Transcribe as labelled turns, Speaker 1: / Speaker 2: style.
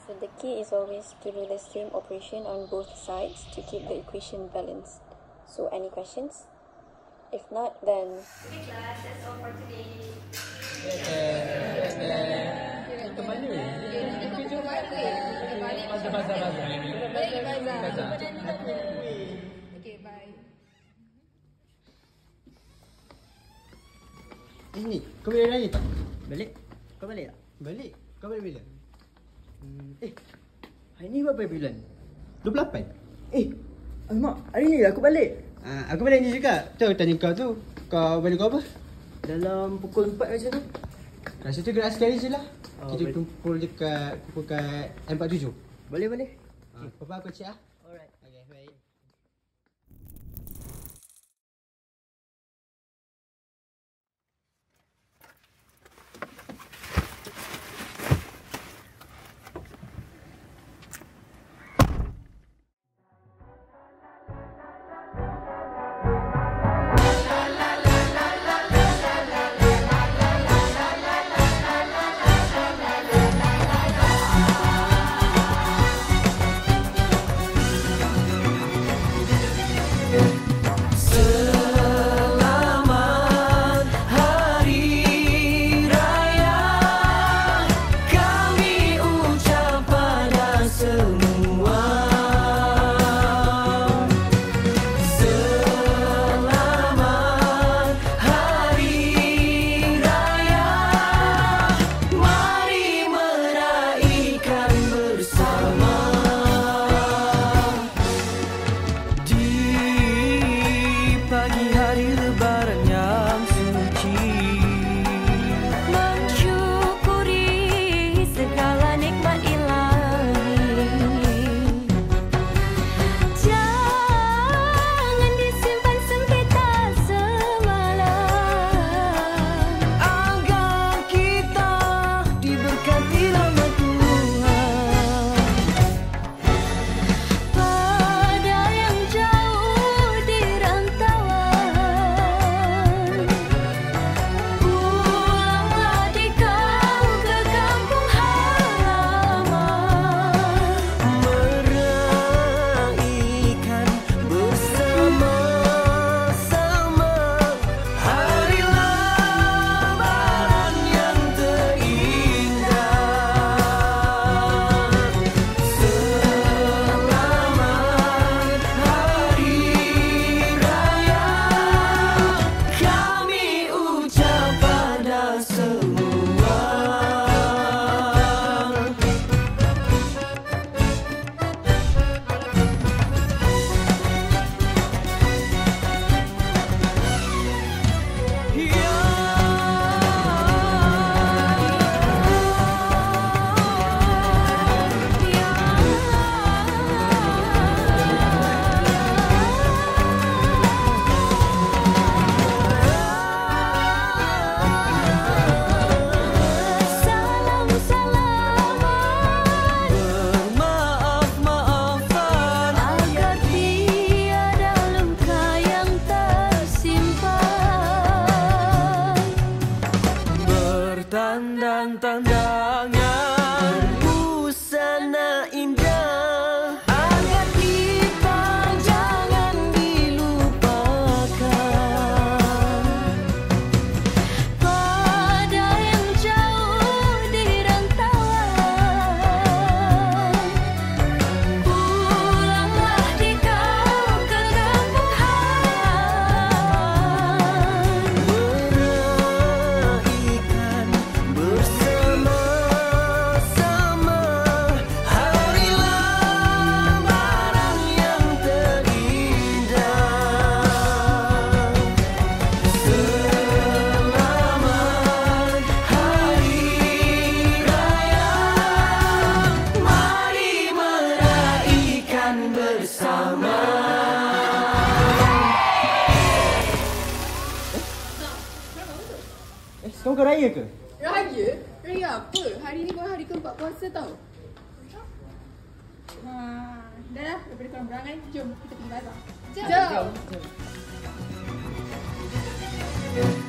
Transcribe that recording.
Speaker 1: So the key is always to do the same operation on both sides to keep the equation balanced. So any questions? If not, then...
Speaker 2: Okay class, that's all for today.
Speaker 3: Ke mana ni? Ke balik.
Speaker 2: Okay, bye.
Speaker 3: Ni, kau boleh nanya tak?
Speaker 4: Balik? Kau balik tak?
Speaker 3: Balik? Kau balik bila?
Speaker 4: Hari ni berapa bulan?
Speaker 3: 28?
Speaker 4: Alamak, hari ni aku balik.
Speaker 3: Aku balik ni juga. Tu tanya kau tu. Kau balik kau apa?
Speaker 4: Dalam pukul 4 macam tu.
Speaker 3: Rasa tu gerak sekali je lah. Kita
Speaker 4: boleh.
Speaker 3: kumpul dekat M47.
Speaker 4: Boleh.
Speaker 3: Papa aku cek lah.
Speaker 4: Alright.
Speaker 3: Okay, baik.
Speaker 5: Tandang-tandangan busana indah agar kita jangan dilupakan. Pada yang jauh di rantauan, pulanglah dikau ke kampung halaman, meraihkan bersama-sama hari lebaran yang terindah. Selamat Hari Raya, mari meraihkan bersama.
Speaker 3: Sekarang kau raya ke?
Speaker 6: Raya? Raya apa? Hari ni bukan hari keempat puasa tau. Dah lah, daripada korang berangan, jom kita pergi bazar. Jom.